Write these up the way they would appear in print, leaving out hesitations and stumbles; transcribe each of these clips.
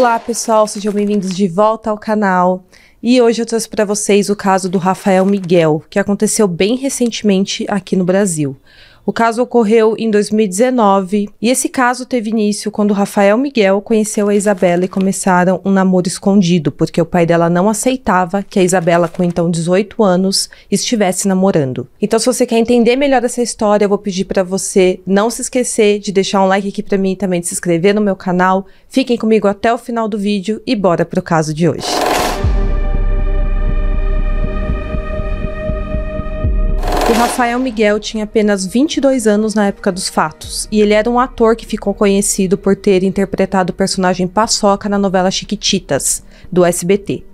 Olá pessoal, sejam bem-vindos de volta ao canal. E hoje eu trouxe para vocês o caso do Rafael Miguel, que aconteceu bem recentemente aqui no Brasil. O caso ocorreu em 2019 e esse caso teve início quando o Rafael Miguel conheceu a Isabela e começaram um namoro escondido, porque o pai dela não aceitava que a Isabela, com então 18 anos, estivesse namorando. Então, se você quer entender melhor essa história, eu vou pedir para você não se esquecer de deixar um like aqui para mim e também de se inscrever no meu canal. Fiquem comigo até o final do vídeo e bora pro caso de hoje. O Rafael Miguel tinha apenas 22 anos na época dos fatos, e ele era um ator que ficou conhecido por ter interpretado o personagem Paçoca na novela Chiquititas, do SBT.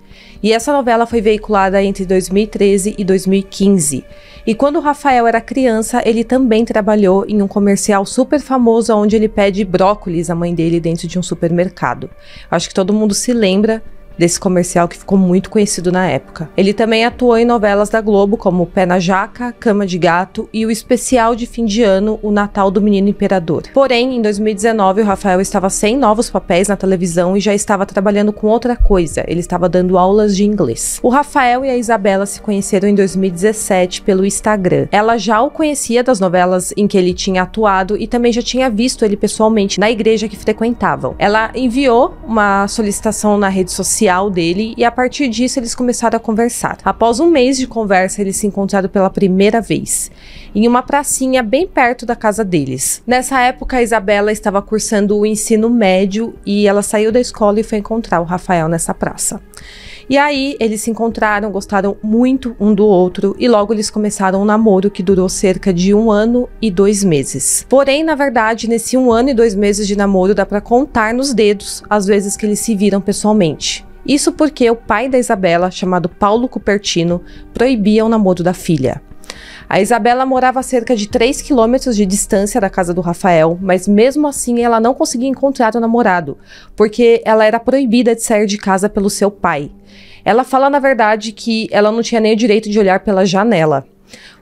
E essa novela foi veiculada entre 2013 e 2015. E quando o Rafael era criança, ele também trabalhou em um comercial super famoso onde ele pede brócolis à mãe dele dentro de um supermercado. Acho que todo mundo se lembra desse comercial que ficou muito conhecido na época. Ele também atuou em novelas da Globo como Pé na Jaca, Cama de Gato e o especial de fim de ano O Natal do Menino Imperador. Porém, em 2019, o Rafael estava sem novos papéis na televisão e já estava trabalhando com outra coisa. Ele estava dando aulas de inglês. O Rafael e a Isabela se conheceram em 2017 pelo Instagram. Ela já o conhecia das novelas em que ele tinha atuado e também já tinha visto ele pessoalmente na igreja que frequentavam. Ela enviou uma solicitação na rede social dele e a partir disso eles começaram a conversar. Após um mês de conversa, eles se encontraram pela primeira vez em uma pracinha bem perto da casa deles. Nessa época, a Isabela estava cursando o ensino médio e ela saiu da escola e foi encontrar o Rafael nessa praça. E aí eles se encontraram, gostaram muito um do outro e logo eles começaram um namoro que durou cerca de 1 ano e 2 meses. Porém, na verdade, nesse 1 ano e 2 meses de namoro dá pra contar nos dedos as vezes que eles se viram pessoalmente. Isso porque o pai da Isabela, chamado Paulo Cupertino, proibia o namoro da filha. A Isabela morava a cerca de 3 quilômetros de distância da casa do Rafael, mas mesmo assim ela não conseguia encontrar o namorado, porque ela era proibida de sair de casa pelo seu pai. Ela fala, na verdade, que ela não tinha nem o direito de olhar pela janela.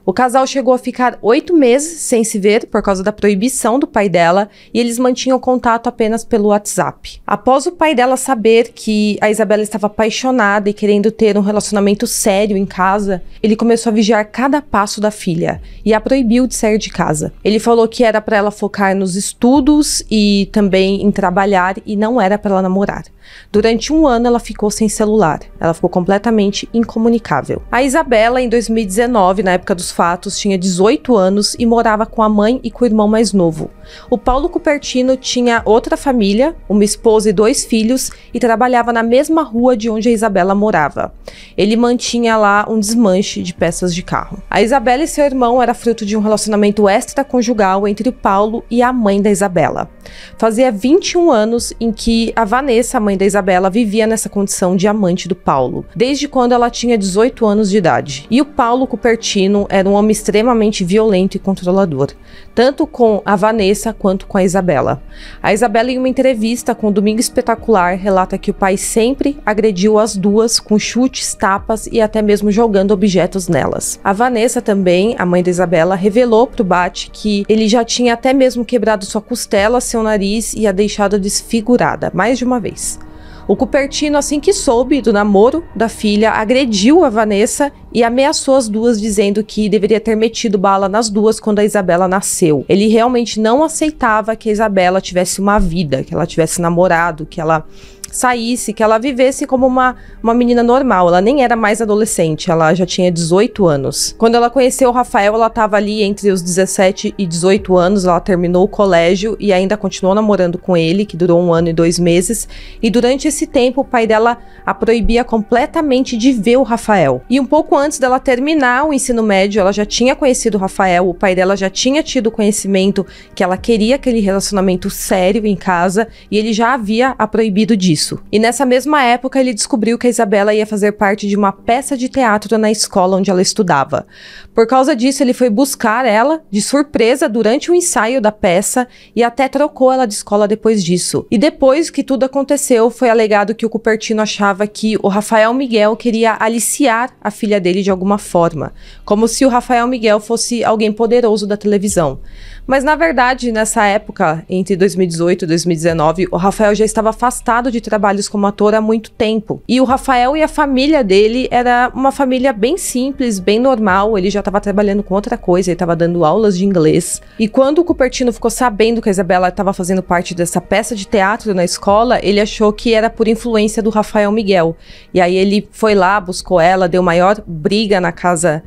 O casal chegou a ficar 8 meses sem se ver por causa da proibição do pai dela e eles mantinham contato apenas pelo WhatsApp. Após o pai dela saber que a Isabela estava apaixonada e querendo ter um relacionamento sério em casa, ele começou a vigiar cada passo da filha e a proibiu de sair de casa. Ele falou que era para ela focar nos estudos e também em trabalhar e não era para ela namorar. Durante 1 ano ela ficou sem celular, ela ficou completamente incomunicável. A Isabela, em 2019, na época dos fatos, tinha 18 anos e morava com a mãe e com o irmão mais novo. O Paulo Cupertino tinha outra família, uma esposa e 2 filhos e trabalhava na mesma rua de onde a Isabela morava. Ele mantinha lá um desmanche de peças de carro. A Isabela e seu irmão era fruto de um relacionamento extraconjugal entre o Paulo e a mãe da Isabela. Fazia 21 anos em que a Vanessa, a mãe da Isabela, vivia nessa condição de amante do Paulo, desde quando ela tinha 18 anos de idade. E o Paulo Cupertino era um homem extremamente violento e controlador, tanto com a Vanessa quanto com a Isabela. A Isabela, em uma entrevista com o Domingo Espetacular, relata que o pai sempre agrediu as duas com chutes, tapas e até mesmo jogando objetos nelas. A Vanessa também, a mãe da Isabela, revelou pro Bate que ele já tinha até mesmo quebrado sua costela, seu nariz e a deixado desfigurada mais de uma vez. O Cupertino, assim que soube do namoro da filha, agrediu a Vanessa e ameaçou as duas, dizendo que deveria ter metido bala nas duas quando a Isabela nasceu. Ele realmente não aceitava que a Isabela tivesse uma vida, que ela tivesse namorado, que ela saísse, que ela vivesse como uma menina normal. Ela nem era mais adolescente, ela já tinha 18 anos. Quando ela conheceu o Rafael, ela estava ali entre os 17 e 18 anos, ela terminou o colégio e ainda continuou namorando com ele, que durou 1 ano e 2 meses, e durante esse tempo o pai dela a proibia completamente de ver o Rafael. E um pouco antes dela terminar o ensino médio, ela já tinha conhecido o Rafael, o pai dela já tinha tido conhecimento que ela queria aquele relacionamento sério em casa, e ele já havia a proibido disso. E nessa mesma época ele descobriu que a Isabela ia fazer parte de uma peça de teatro na escola onde ela estudava. Por causa disso, ele foi buscar ela de surpresa durante o ensaio da peça e até trocou ela de escola depois disso. E depois que tudo aconteceu, foi alegado que o Cupertino achava que o Rafael Miguel queria aliciar a filha dele de alguma forma, como se o Rafael Miguel fosse alguém poderoso da televisão. Mas na verdade, nessa época, entre 2018 e 2019, o Rafael já estava afastado de trabalhos como ator há muito tempo. E o Rafael e a família dele era uma família bem simples, bem normal. Ele já estava trabalhando com outra coisa, ele estava dando aulas de inglês. E quando o Cupertino ficou sabendo que a Isabela estava fazendo parte dessa peça de teatro na escola, ele achou que era por influência do Rafael Miguel. E aí ele foi lá, buscou ela, deu maior briga na casa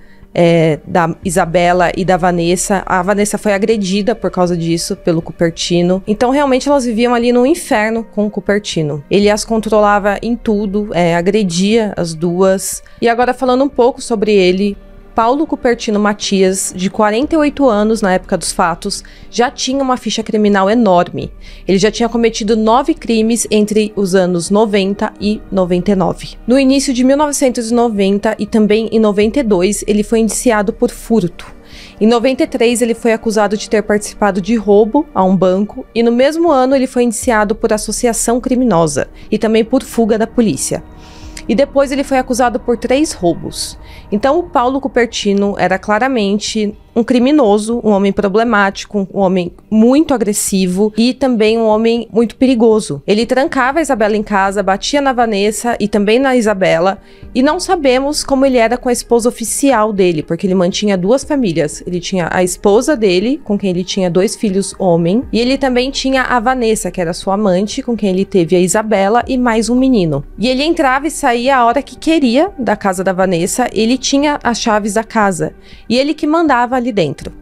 da Isabela e da Vanessa. A Vanessa foi agredida por causa disso, pelo Cupertino. Então, realmente, elas viviam ali no inferno com o Cupertino. Ele as controlava em tudo, agredia as duas. E agora, falando um pouco sobre ele, Paulo Cupertino Matias, de 48 anos na época dos fatos, já tinha uma ficha criminal enorme. Ele já tinha cometido 9 crimes entre os anos 90 e 99. No início de 1990 e também em 92, ele foi indiciado por furto. Em 93, ele foi acusado de ter participado de roubo a um banco e no mesmo ano ele foi indiciado por associação criminosa e também por fuga da polícia. E depois ele foi acusado por 3 roubos. Então o Paulo Cupertino era claramente um criminoso, um homem problemático, um homem muito agressivo e também um homem muito perigoso. Ele trancava a Isabela em casa, batia na Vanessa e também na Isabela, e não sabemos como ele era com a esposa oficial dele, porque ele mantinha 2 famílias. Ele tinha a esposa dele, com quem ele tinha 2 filhos homem, e ele também tinha a Vanessa, que era sua amante, com quem ele teve a Isabela e mais um menino. E ele entrava e saía a hora que queria da casa da Vanessa, ele tinha as chaves da casa, e ele que mandava ali dentro.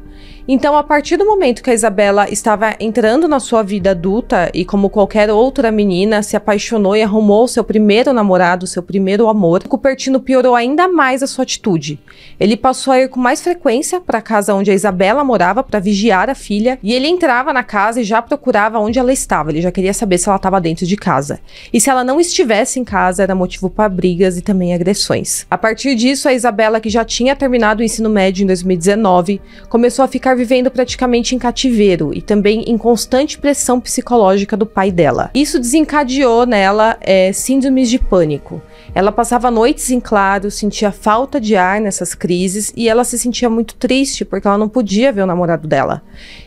Então, a partir do momento que a Isabela estava entrando na sua vida adulta e, como qualquer outra menina, se apaixonou e arrumou seu primeiro namorado, seu primeiro amor, o Cupertino piorou ainda mais a sua atitude. Ele passou a ir com mais frequência para a casa onde a Isabela morava para vigiar a filha, e ele entrava na casa e já procurava onde ela estava. Ele já queria saber se ela estava dentro de casa. E se ela não estivesse em casa, era motivo para brigas e também agressões. A partir disso, a Isabela, que já tinha terminado o ensino médio em 2019, começou a ficar vivendo praticamente em cativeiro e também em constante pressão psicológica do pai dela. Isso desencadeou nela síndromes de pânico. Ela passava noites em claro, sentia falta de ar nessas crises e ela se sentia muito triste porque ela não podia ver o namorado dela.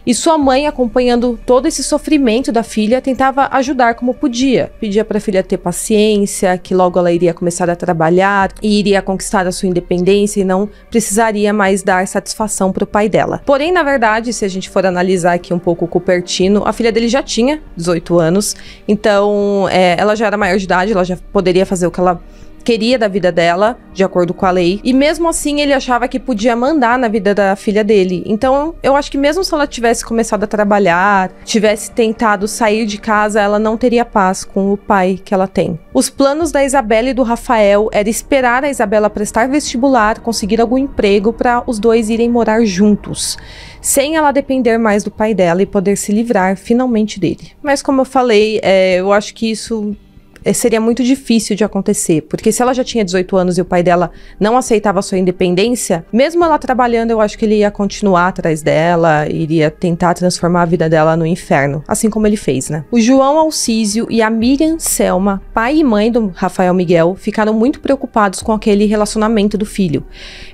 E sua mãe, acompanhando todo esse sofrimento da filha, tentava ajudar como podia. Pedia para a filha ter paciência, que logo ela iria começar a trabalhar e iria conquistar a sua independência e não precisaria mais dar satisfação para o pai dela. Porém, na verdade, se a gente for analisar aqui um pouco o Cupertino, a filha dele já tinha 18 anos, então ela já era maior de idade, ela já poderia fazer o que ela queria da vida dela, de acordo com a lei, e mesmo assim ele achava que podia mandar na vida da filha dele. Então eu acho que mesmo se ela tivesse começado a trabalhar, tivesse tentado sair de casa, ela não teria paz com o pai que ela tem. Os planos da Isabela e do Rafael era esperar a Isabela prestar vestibular, conseguir algum emprego para os dois irem morar juntos, sem ela depender mais do pai dela e poder se livrar finalmente dele. Mas como eu falei, eu acho que isso seria muito difícil de acontecer, porque se ela já tinha 18 anos e o pai dela não aceitava a sua independência, mesmo ela trabalhando, eu acho que ele ia continuar atrás dela, iria tentar transformar a vida dela no inferno, assim como ele fez, né? O João Alcísio e a Miriam Selma, pai e mãe do Rafael Miguel, ficaram muito preocupados com aquele relacionamento do filho.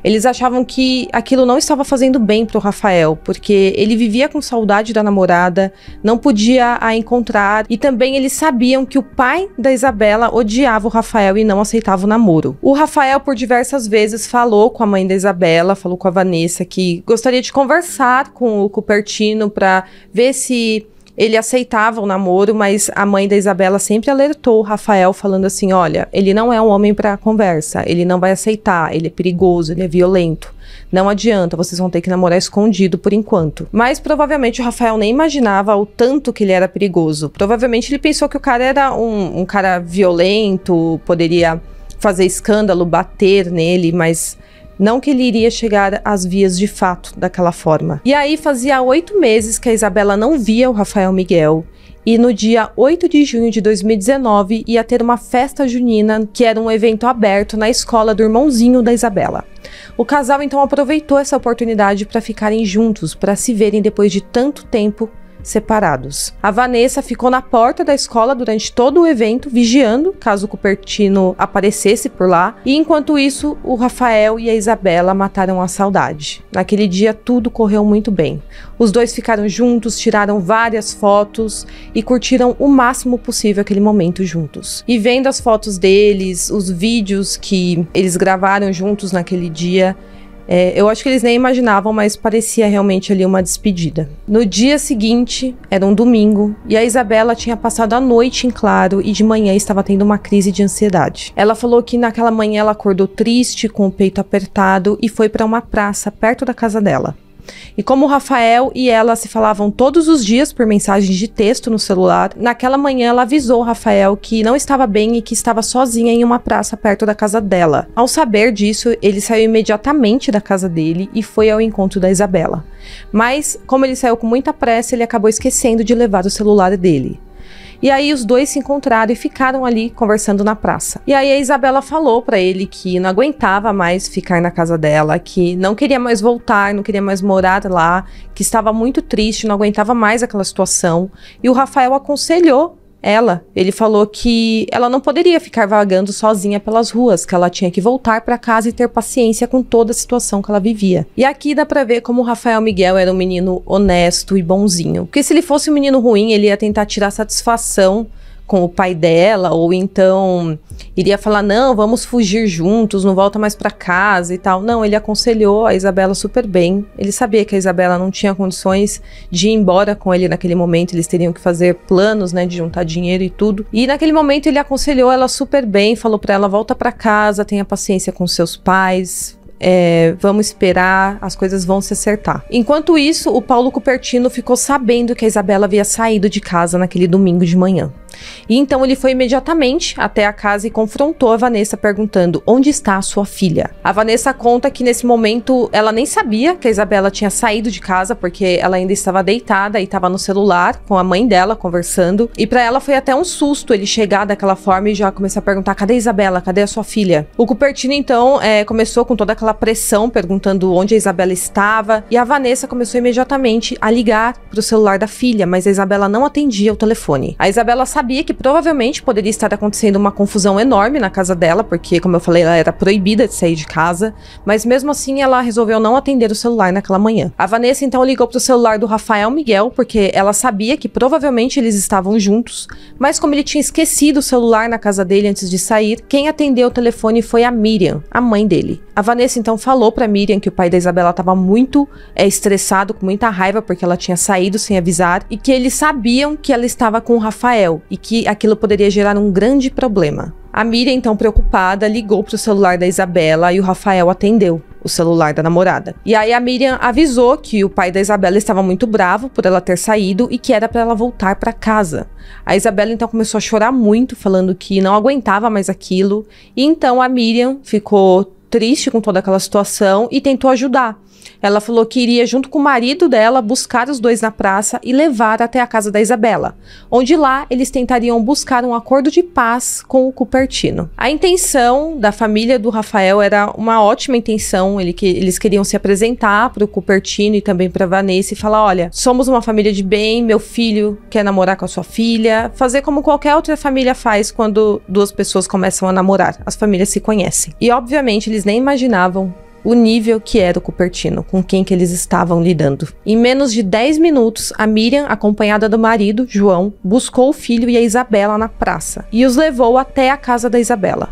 Eles achavam que aquilo não estava fazendo bem pro Rafael, porque ele vivia com saudade da namorada, não podia a encontrar, e também eles sabiam que o pai da Isabela odiava o Rafael e não aceitava o namoro. O Rafael, por diversas vezes, falou com a mãe da Isabela, falou com a Vanessa, que gostaria de conversar com o Cupertino para ver se ele aceitava o namoro, mas a mãe da Isabela sempre alertou o Rafael, falando assim, olha, ele não é um homem para conversa, ele não vai aceitar, ele é perigoso, ele é violento. Não adianta, vocês vão ter que namorar escondido por enquanto. Mas provavelmente o Rafael nem imaginava o tanto que ele era perigoso. Provavelmente ele pensou que o cara era um cara violento, poderia fazer escândalo, bater nele, mas não que ele iria chegar às vias de fato daquela forma. E aí fazia 8 meses que a Isabela não via o Rafael Miguel. E no dia 8 de junho de 2019 ia ter uma festa junina, que era um evento aberto na escola do irmãozinho da Isabela. O casal então aproveitou essa oportunidade para ficarem juntos, para se verem depois de tanto tempo separados. A Vanessa ficou na porta da escola durante todo o evento, vigiando caso o Cupertino aparecesse por lá, e enquanto isso, o Rafael e a Isabela mataram a saudade. Naquele dia tudo correu muito bem. Os dois ficaram juntos, tiraram várias fotos e curtiram o máximo possível aquele momento juntos. E vendo as fotos deles, os vídeos que eles gravaram juntos naquele dia, eu acho que eles nem imaginavam, mas parecia realmente ali uma despedida. No dia seguinte, era um domingo, e a Isabela tinha passado a noite em claro e de manhã estava tendo uma crise de ansiedade. Ela falou que naquela manhã ela acordou triste, com o peito apertado, e foi para uma praça perto da casa dela. E como o Rafael e ela se falavam todos os dias por mensagens de texto no celular, naquela manhã ela avisou o Rafael que não estava bem e que estava sozinha em uma praça perto da casa dela. Ao saber disso, ele saiu imediatamente da casa dele e foi ao encontro da Isabela. Mas, como ele saiu com muita pressa, ele acabou esquecendo de levar o celular dele. E aí os dois se encontraram e ficaram ali conversando na praça. E aí a Isabela falou pra ele que não aguentava mais ficar na casa dela, que não queria mais voltar, não queria mais morar lá, que estava muito triste, não aguentava mais aquela situação. E o Rafael aconselhou ela. Ele falou que ela não poderia ficar vagando sozinha pelas ruas, que ela tinha que voltar para casa e ter paciência com toda a situação que ela vivia. E aqui dá pra ver como o Rafael Miguel era um menino honesto e bonzinho. Porque se ele fosse um menino ruim, ele ia tentar tirar satisfação com o pai dela, ou então iria falar, não, vamos fugir juntos, não volta mais pra casa e tal. Não, ele aconselhou a Isabela super bem. Ele sabia que a Isabela não tinha condições de ir embora com ele naquele momento, eles teriam que fazer planos, né, de juntar dinheiro e tudo. E naquele momento ele aconselhou ela super bem, falou pra ela, volta pra casa, tenha paciência com seus pais, vamos esperar, as coisas vão se acertar. Enquanto isso, o Paulo Cupertino ficou sabendo que a Isabela havia saído de casa naquele domingo de manhã. E então ele foi imediatamente até a casa e confrontou a Vanessa perguntando onde está a sua filha. A Vanessa conta que nesse momento ela nem sabia que a Isabela tinha saído de casa porque ela ainda estava deitada e estava no celular com a mãe dela conversando. E para ela foi até um susto ele chegar daquela forma e já começar a perguntar, cadê a Isabela? Cadê a sua filha? O Cupertino então começou com toda aquela pressão perguntando onde a Isabela estava, e a Vanessa começou imediatamente a ligar para o celular da filha, mas a Isabela não atendia o telefone. A Isabela sabia que provavelmente poderia estar acontecendo uma confusão enorme na casa dela, porque, como eu falei, ela era proibida de sair de casa, mas mesmo assim ela resolveu não atender o celular naquela manhã. A Vanessa então ligou para o celular do Rafael Miguel, porque ela sabia que provavelmente eles estavam juntos, mas como ele tinha esquecido o celular na casa dele antes de sair, quem atendeu o telefone foi a Miriam, a mãe dele. A Vanessa então falou pra Miriam que o pai da Isabela estava muito estressado, com muita raiva, porque ela tinha saído sem avisar, e que eles sabiam que ela estava com o Rafael, e que aquilo poderia gerar um grande problema. A Miriam, então preocupada, ligou pro celular da Isabela e o Rafael atendeu o celular da namorada. E aí a Miriam avisou que o pai da Isabela estava muito bravo por ela ter saído e que era para ela voltar para casa. A Isabela então começou a chorar muito, falando que não aguentava mais aquilo, e então a Miriam ficou triste com toda aquela situação e tentou ajudar. Ela falou que iria junto com o marido dela buscar os dois na praça e levar até a casa da Isabela, onde lá eles tentariam buscar um acordo de paz com o Cupertino. A intenção da família do Rafael era uma ótima intenção, eles queriam se apresentar para o Cupertino e também para Vanessa e falar, olha, somos uma família de bem, meu filho quer namorar com a sua filha, fazer como qualquer outra família faz quando duas pessoas começam a namorar, as famílias se conhecem. E obviamente eles nem imaginavam o nível que era o Cupertino, com quem que eles estavam lidando. Em menos de 10 minutos, a Miriam, acompanhada do marido, João, buscou o filho e a Isabela na praça e os levou até a casa da Isabela.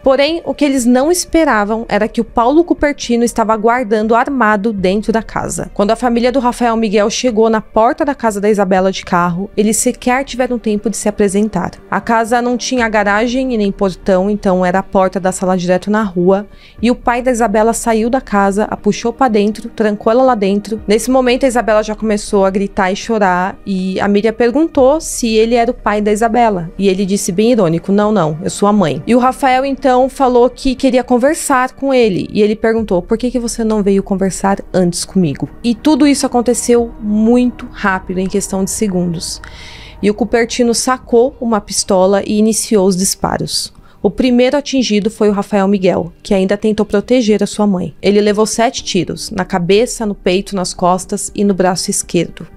Porém, o que eles não esperavam era que o Paulo Cupertino estava aguardando armado dentro da casa. Quando a família do Rafael Miguel chegou na porta da casa da Isabela de carro, eles sequer tiveram tempo de se apresentar. A casa não tinha garagem e nem portão, então era a porta da sala direto na rua, e o pai da Isabela saiu da casa, a puxou para dentro, trancou ela lá dentro. Nesse momento a Isabela já começou a gritar e chorar, e a Miriam perguntou se ele era o pai da Isabela, e ele disse bem irônico, não, eu sou a mãe. E o Rafael então falou que queria conversar com ele, e ele perguntou, por que você não veio conversar antes comigo? E tudo isso aconteceu muito rápido, em questão de segundos. E o Cupertino sacou uma pistola e iniciou os disparos. O primeiro atingido foi o Rafael Miguel, que ainda tentou proteger a sua mãe. Ele levou 7 tiros, na cabeça, no peito, nas costas e no braço esquerdo.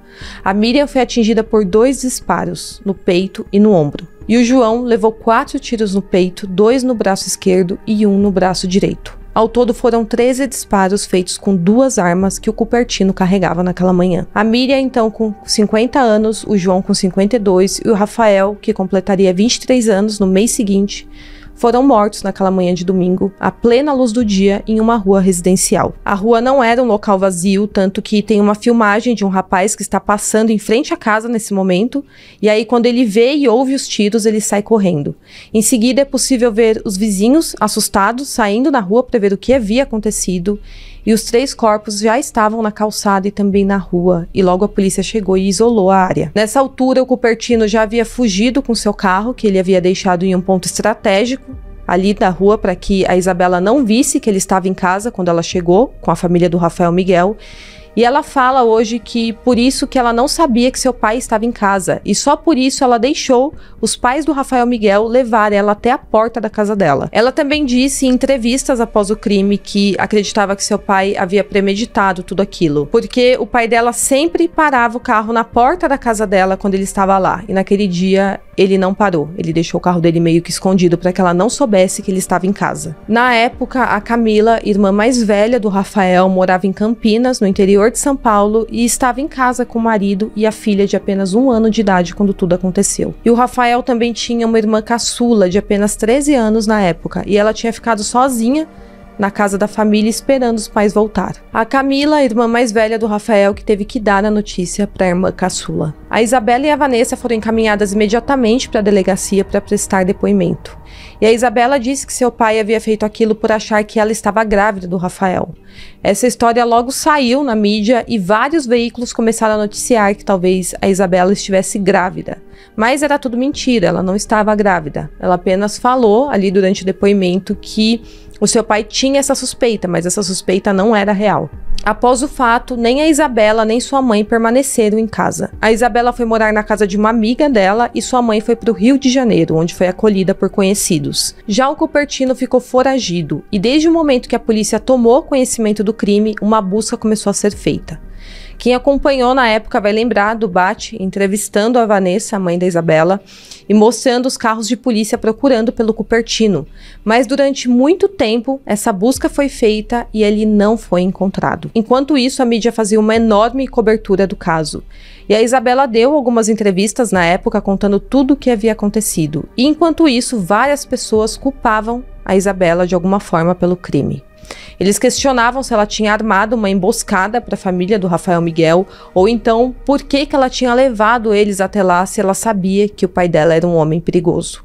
A Miriam foi atingida por 2 disparos, no peito e no ombro. E o João levou 4 tiros no peito, 2 no braço esquerdo e 1 no braço direito. Ao todo foram 13 disparos feitos com 2 armas que o Cupertino carregava naquela manhã. A Miriam então com 50 anos, o João com 52 e o Rafael, que completaria 23 anos no mês seguinte, foram mortos naquela manhã de domingo, à plena luz do dia, em uma rua residencial. A rua não era um local vazio, tanto que tem uma filmagem de um rapaz que está passando em frente à casa nesse momento, e aí quando ele vê e ouve os tiros, ele sai correndo. Em seguida é possível ver os vizinhos assustados saindo na rua para ver o que havia acontecido, e os 3 corpos já estavam na calçada e também na rua, e logo a polícia chegou e isolou a área. Nessa altura, o Cupertino já havia fugido com seu carro, que ele havia deixado em um ponto estratégico, ali da rua, para que a Isabela não visse que ele estava em casa quando ela chegou, com a família do Rafael Miguel. E ela fala hoje que por isso que ela não sabia que seu pai estava em casa, e só por isso ela deixou os pais do Rafael Miguel levar ela até a porta da casa dela. Ela também disse em entrevistas após o crime que acreditava que seu pai havia premeditado tudo aquilo, porque o pai dela sempre parava o carro na porta da casa dela quando ele estava lá, e naquele dia ele não parou, ele deixou o carro dele meio que escondido para que ela não soubesse que ele estava em casa. Na época, a Camila, irmã mais velha do Rafael, morava em Campinas, no interior de São Paulo, e estava em casa com o marido e a filha de apenas 1 ano de idade quando tudo aconteceu. E o Rafael também tinha uma irmã caçula de apenas 13 anos na época, e ela tinha ficado sozinha na casa da família esperando os pais voltar. A Camila, a irmã mais velha do Rafael, que teve que dar a notícia para a irmã caçula. A Isabela e a Vanessa foram encaminhadas imediatamente para a delegacia para prestar depoimento. E a Isabela disse que seu pai havia feito aquilo por achar que ela estava grávida do Rafael. Essa história logo saiu na mídia e vários veículos começaram a noticiar que talvez a Isabela estivesse grávida. Mas era tudo mentira, ela não estava grávida. Ela apenas falou ali durante o depoimento que o seu pai tinha essa suspeita, mas essa suspeita não era real. Após o fato, nem a Isabela nem sua mãe permaneceram em casa. A Isabela foi morar na casa de uma amiga dela e sua mãe foi para o Rio de Janeiro, onde foi acolhida por conhecidos. Já o Cupertino ficou foragido e desde o momento que a polícia tomou conhecimento do crime, uma busca começou a ser feita. Quem acompanhou na época vai lembrar do Bate entrevistando a Vanessa, a mãe da Isabela, e mostrando os carros de polícia procurando pelo Cupertino. Mas durante muito tempo, essa busca foi feita e ele não foi encontrado. Enquanto isso, a mídia fazia uma enorme cobertura do caso. E a Isabela deu algumas entrevistas na época contando tudo o que havia acontecido. E enquanto isso, várias pessoas culpavam a Isabela de alguma forma pelo crime. Eles questionavam se ela tinha armado uma emboscada para a família do Rafael Miguel, ou então por que ela tinha levado eles até lá se ela sabia que o pai dela era um homem perigoso.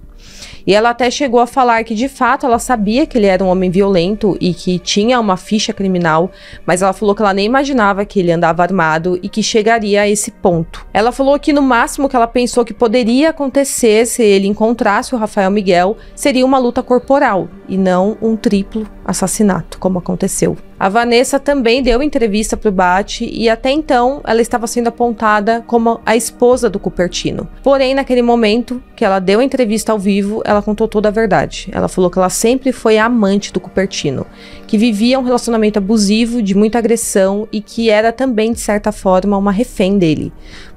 E ela até chegou a falar que de fato ela sabia que ele era um homem violento e que tinha uma ficha criminal, mas ela falou que ela nem imaginava que ele andava armado e que chegaria a esse ponto. Ela falou que no máximo que ela pensou que poderia acontecer se ele encontrasse o Rafael Miguel seria uma luta corporal e não um triplo assassinato, como aconteceu. A Vanessa também deu entrevista para o Bate e até então ela estava sendo apontada como a esposa do Cupertino. Porém, naquele momento que ela deu a entrevista ao vivo, ela contou toda a verdade. Ela falou que ela sempre foi a amante do Cupertino, que vivia um relacionamento abusivo, de muita agressão e que era também, de certa forma, uma refém dele.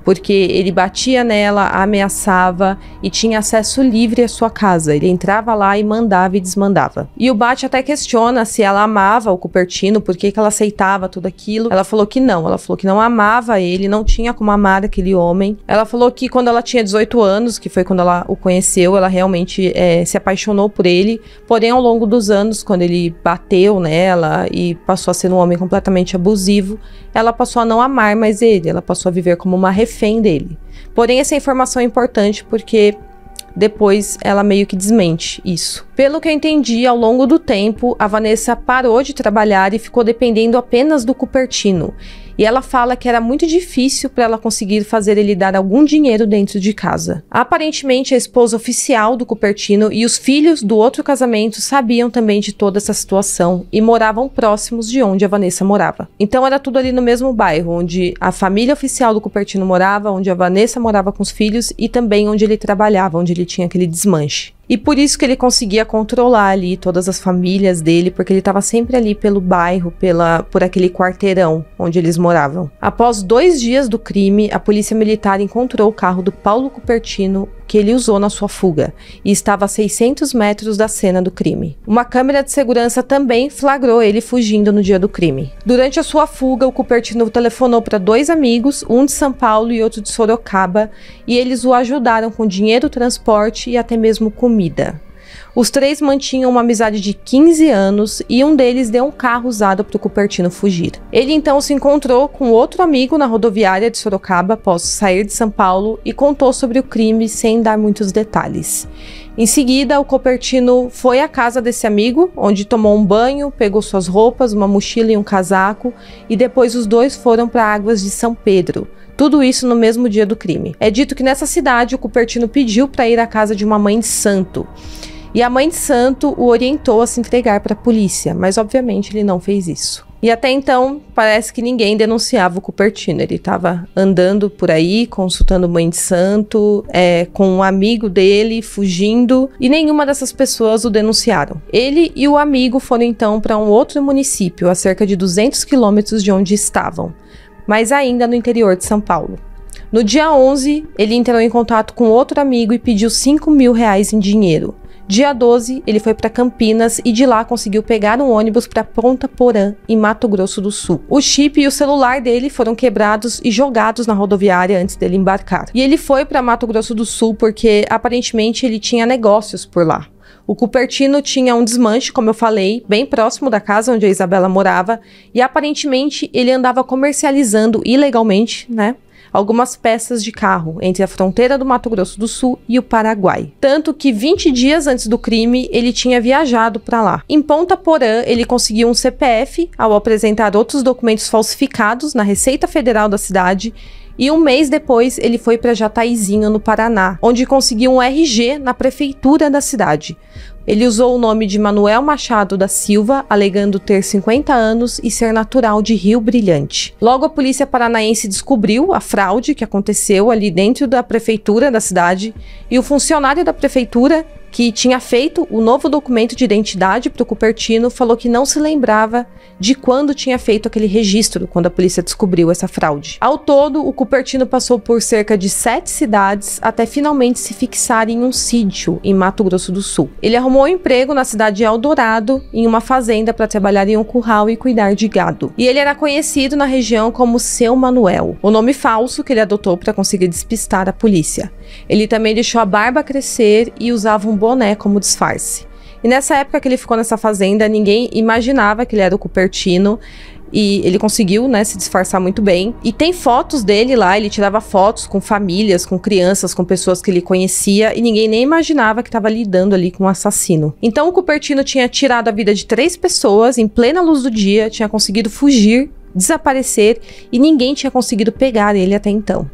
Porque ele batia nela, a ameaçava e tinha acesso livre à sua casa. Ele entrava lá e mandava e desmandava. E o Bate até questiona se ela amava o Cupertino, por que ela aceitava tudo aquilo. Ela falou que não amava ele, não tinha como amar aquele homem. Ela falou que quando ela tinha 18 anos, que foi quando ela o conheceu, ela realmente se apaixonou por ele. Porém, ao longo dos anos, quando ele bateu nela e passou a ser um homem completamente abusivo, ela passou a não amar mais ele, ela passou a viver como uma refém dele. Porém, essa informação é importante porque depois ela meio que desmente isso. Pelo que eu entendi, ao longo do tempo, a Vanessa parou de trabalhar e ficou dependendo apenas do Cupertino. E ela fala que era muito difícil para ela conseguir fazer ele dar algum dinheiro dentro de casa. Aparentemente, a esposa oficial do Cupertino e os filhos do outro casamento sabiam também de toda essa situação e moravam próximos de onde a Vanessa morava. Então era tudo ali no mesmo bairro, onde a família oficial do Cupertino morava, onde a Vanessa morava com os filhos e também onde ele trabalhava, onde ele tinha aquele desmanche. E por isso que ele conseguia controlar ali todas as famílias dele, porque ele estava sempre ali pelo bairro, por aquele quarteirão onde eles moravam. Após 2 dias do crime, a polícia militar encontrou o carro do Paulo Cupertino que ele usou na sua fuga e estava a 600 metros da cena do crime. Uma câmera de segurança também flagrou ele fugindo no dia do crime. Durante a sua fuga, o Cupertino telefonou para 2 amigos, um de São Paulo e outro de Sorocaba, e eles o ajudaram com dinheiro, transporte e até mesmo comida. Os 3 mantinham uma amizade de 15 anos e um deles deu um carro usado para o Cupertino fugir. Ele então se encontrou com outro amigo na rodoviária de Sorocaba após sair de São Paulo e contou sobre o crime sem dar muitos detalhes. Em seguida, o Cupertino foi à casa desse amigo, onde tomou um banho, pegou suas roupas, uma mochila e um casaco, e depois os 2 foram para Águas de São Pedro. Tudo isso no mesmo dia do crime. É dito que nessa cidade o Cupertino pediu para ir à casa de uma mãe de santo. E a mãe de santo o orientou a se entregar para a polícia, mas obviamente ele não fez isso. E até então, parece que ninguém denunciava o Cupertino. Ele estava andando por aí, consultando mãe de santo, com um amigo dele, fugindo, e nenhuma dessas pessoas o denunciaram. Ele e o amigo foram então para um outro município, a cerca de 200 quilômetros de onde estavam, mas ainda no interior de São Paulo. No dia 11, ele entrou em contato com outro amigo e pediu R$5.000 em dinheiro. Dia 12, ele foi para Campinas e de lá conseguiu pegar um ônibus para Ponta Porã, em Mato Grosso do Sul. O chip e o celular dele foram quebrados e jogados na rodoviária antes dele embarcar. E ele foi para Mato Grosso do Sul porque aparentemente ele tinha negócios por lá. O Cupertino tinha um desmanche, como eu falei, bem próximo da casa onde a Isabela morava, e aparentemente ele andava comercializando ilegalmente, né, algumas peças de carro entre a fronteira do Mato Grosso do Sul e o Paraguai. Tanto que 20 dias antes do crime, ele tinha viajado para lá. Em Ponta Porã, ele conseguiu um CPF ao apresentar outros documentos falsificados na Receita Federal da cidade, e um mês depois ele foi para Jataizinho, no Paraná, onde conseguiu um RG na prefeitura da cidade. Ele usou o nome de Manuel Machado da Silva, alegando ter 50 anos e ser natural de Rio Brilhante. Logo, a polícia paranaense descobriu a fraude que aconteceu ali dentro da prefeitura da cidade, e o funcionário da prefeitura, que tinha feito o novo documento de identidade para o Cupertino, falou que não se lembrava de quando tinha feito aquele registro, quando a polícia descobriu essa fraude. Ao todo, o Cupertino passou por cerca de 7 cidades até finalmente se fixar em um sítio em Mato Grosso do Sul. Ele arrumou um emprego na cidade de Eldorado, em uma fazenda, para trabalhar em um curral e cuidar de gado. E ele era conhecido na região como Seu Manuel, o nome falso que ele adotou para conseguir despistar a polícia. Ele também deixou a barba crescer e usava um boné como disfarce. E nessa época que ele ficou nessa fazenda, ninguém imaginava que ele era o Cupertino, e ele conseguiu, né, se disfarçar muito bem. E tem fotos dele lá, ele tirava fotos com famílias, com crianças, com pessoas que ele conhecia, e ninguém nem imaginava que estava lidando ali com um assassino. Então o Cupertino tinha tirado a vida de 3 pessoas em plena luz do dia, tinha conseguido fugir, desaparecer, e ninguém tinha conseguido pegar ele até então.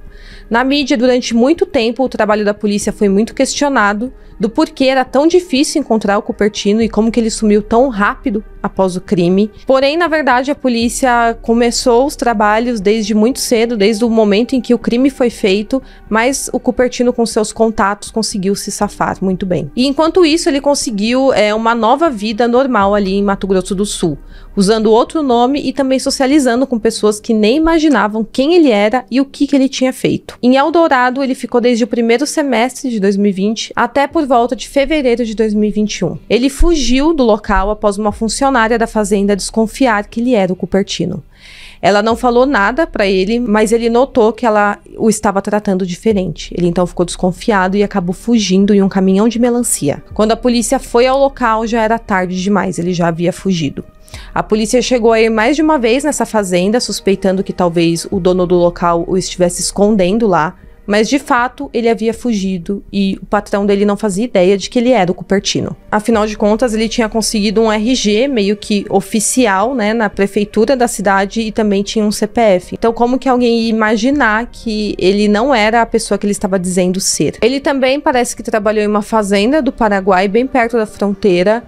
Na mídia, durante muito tempo, o trabalho da polícia foi muito questionado do porquê era tão difícil encontrar o Cupertino e como que ele sumiu tão rápido após o crime. Porém, na verdade, a polícia começou os trabalhos desde muito cedo, desde o momento em que o crime foi feito, mas o Cupertino, com seus contatos, conseguiu se safar muito bem. E enquanto isso, ele conseguiu uma nova vida normal ali em Mato Grosso do Sul, usando outro nome e também socializando com pessoas que nem imaginavam quem ele era e o que ele tinha feito. Em Eldorado, ele ficou desde o primeiro semestre de 2020 até por volta de fevereiro de 2021. Ele fugiu do local após uma funcionária da fazenda desconfiar que ele era o Cupertino. Ela não falou nada para ele, mas ele notou que ela o estava tratando diferente. Ele então ficou desconfiado e acabou fugindo em um caminhão de melancia. Quando a polícia foi ao local, já era tarde demais, ele já havia fugido. A polícia chegou a ir mais de uma vez nessa fazenda, suspeitando que talvez o dono do local o estivesse escondendo lá, mas de fato ele havia fugido e o patrão dele não fazia ideia de que ele era o Cupertino. Afinal de contas, ele tinha conseguido um RG meio que oficial, né, na prefeitura da cidade, e também tinha um CPF. Então, como que alguém ia imaginar que ele não era a pessoa que ele estava dizendo ser? Ele também parece que trabalhou em uma fazenda do Paraguai, bem perto da fronteira,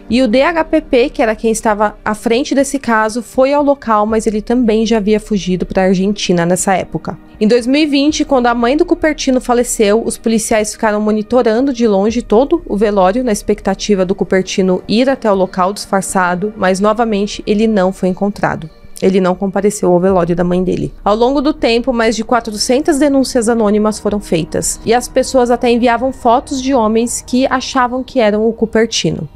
E o DHPP, que era quem estava à frente desse caso, foi ao local, mas ele também já havia fugido para a Argentina nessa época. Em 2020, quando a mãe do Cupertino faleceu, os policiais ficaram monitorando de longe todo o velório na expectativa do Cupertino ir até o local disfarçado, mas novamente ele não foi encontrado. Ele não compareceu ao velório da mãe dele. Ao longo do tempo, mais de 400 denúncias anônimas foram feitas, e as pessoas até enviavam fotos de homens que achavam que eram o Cupertino.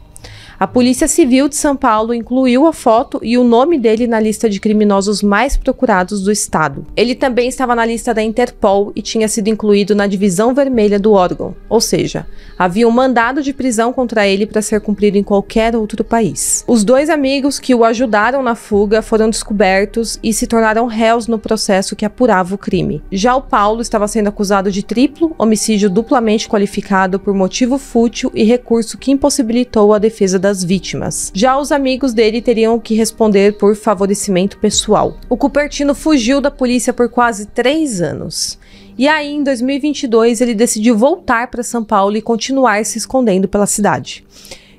A Polícia Civil de São Paulo incluiu a foto e o nome dele na lista de criminosos mais procurados do estado. Ele também estava na lista da Interpol e tinha sido incluído na divisão vermelha do órgão, ou seja, havia um mandado de prisão contra ele para ser cumprido em qualquer outro país. Os dois amigos que o ajudaram na fuga foram descobertos e se tornaram réus no processo que apurava o crime. Já o Paulo estava sendo acusado de triplo homicídio duplamente qualificado por motivo fútil e recurso que impossibilitou a defesa das vítimas. Já os amigos dele teriam que responder por favorecimento pessoal. O Cupertino fugiu da polícia por quase 3 anos. E aí, em 2022, ele decidiu voltar para São Paulo e continuar se escondendo pela cidade.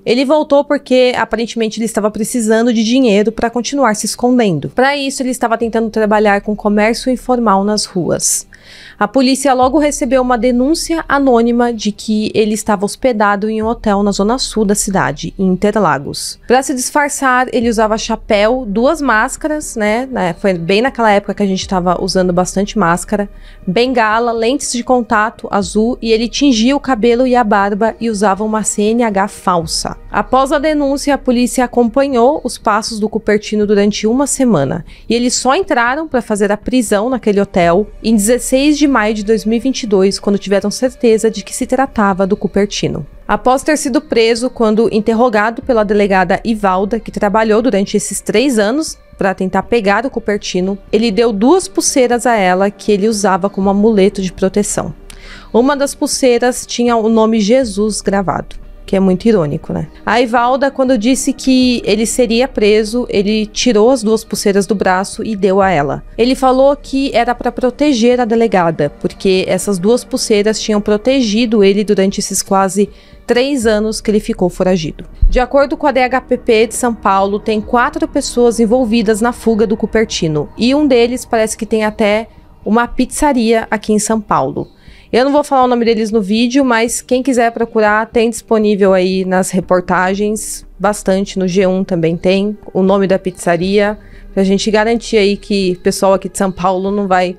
Ele voltou porque, aparentemente, ele estava precisando de dinheiro para continuar se escondendo. Para isso, ele estava tentando trabalhar com comércio informal nas ruas. A polícia logo recebeu uma denúncia anônima de que ele estava hospedado em um hotel na zona sul da cidade, em Interlagos. Para se disfarçar, ele usava chapéu, 2 máscaras, né? Foi bem naquela época que a gente estava usando bastante máscara, bengala, lentes de contato azul, e ele tingia o cabelo e a barba e usava uma CNH falsa. Após a denúncia, a polícia acompanhou os passos do Cupertino durante 1 semana, e eles só entraram para fazer a prisão naquele hotel em 16 de maio de 2022, quando tiveram certeza de que se tratava do Cupertino. Após ter sido preso, quando interrogado pela delegada Ivalda, que trabalhou durante esses 3 anos para tentar pegar o Cupertino, ele deu 2 pulseiras a ela que ele usava como amuleto de proteção. Uma das pulseiras tinha o nome Jesus gravado, que é muito irônico, né? A Ivalda, quando disse que ele seria preso, ele tirou as 2 pulseiras do braço e deu a ela. Ele falou que era para proteger a delegada, porque essas 2 pulseiras tinham protegido ele durante esses quase 3 anos que ele ficou foragido. De acordo com a DHPP de São Paulo, tem 4 pessoas envolvidas na fuga do Cupertino, e um deles parece que tem até uma pizzaria aqui em São Paulo. Eu não vou falar o nome deles no vídeo, mas quem quiser procurar, tem disponível aí nas reportagens, bastante, no G1 também tem, o nome da pizzaria, pra gente garantir aí que o pessoal aqui de São Paulo não vai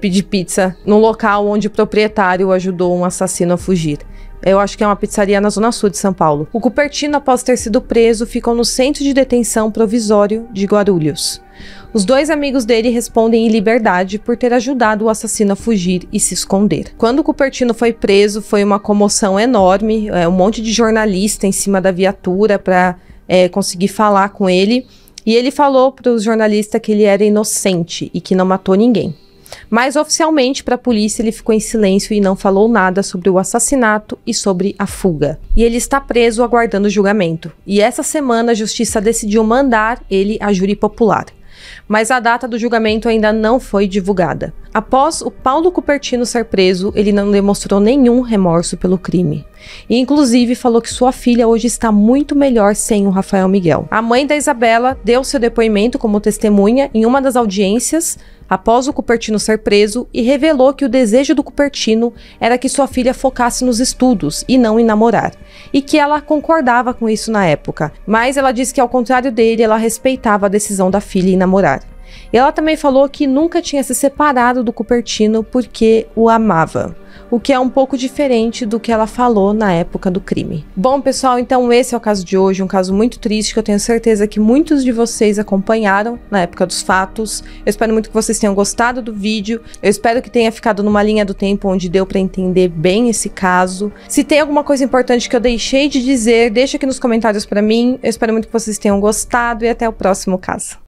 pedir pizza no local onde o proprietário ajudou um assassino a fugir. Eu acho que é uma pizzaria na zona sul de São Paulo. O Cupertino, após ter sido preso, ficou no centro de detenção provisório de Guarulhos. Os 2 amigos dele respondem em liberdade por ter ajudado o assassino a fugir e se esconder. Quando o Cupertino foi preso, foi uma comoção enorme, um monte de jornalista em cima da viatura para conseguir falar com ele. E ele falou para os jornalistas que ele era inocente e que não matou ninguém. Mas oficialmente para a polícia ele ficou em silêncio e não falou nada sobre o assassinato e sobre a fuga. E ele está preso aguardando julgamento. E essa semana a justiça decidiu mandar ele a júri popular. Mas a data do julgamento ainda não foi divulgada. Após o Paulo Cupertino ser preso, ele não demonstrou nenhum remorso pelo crime. E inclusive falou que sua filha hoje está muito melhor sem o Rafael Miguel. A mãe da Isabela deu seu depoimento como testemunha em uma das audiências após o Cupertino ser preso e revelou que o desejo do Cupertino era que sua filha focasse nos estudos e não em namorar, e que ela concordava com isso na época, mas ela disse que ao contrário dele, ela respeitava a decisão da filha em namorar. E ela também falou que nunca tinha se separado do Cupertino porque o amava, o que é um pouco diferente do que ela falou na época do crime. Bom, pessoal, então esse é o caso de hoje, um caso muito triste que eu tenho certeza que muitos de vocês acompanharam na época dos fatos. Eu espero muito que vocês tenham gostado do vídeo, eu espero que tenha ficado numa linha do tempo onde deu para entender bem esse caso. Se tem alguma coisa importante que eu deixei de dizer, deixa aqui nos comentários para mim. Eu espero muito que vocês tenham gostado e até o próximo caso.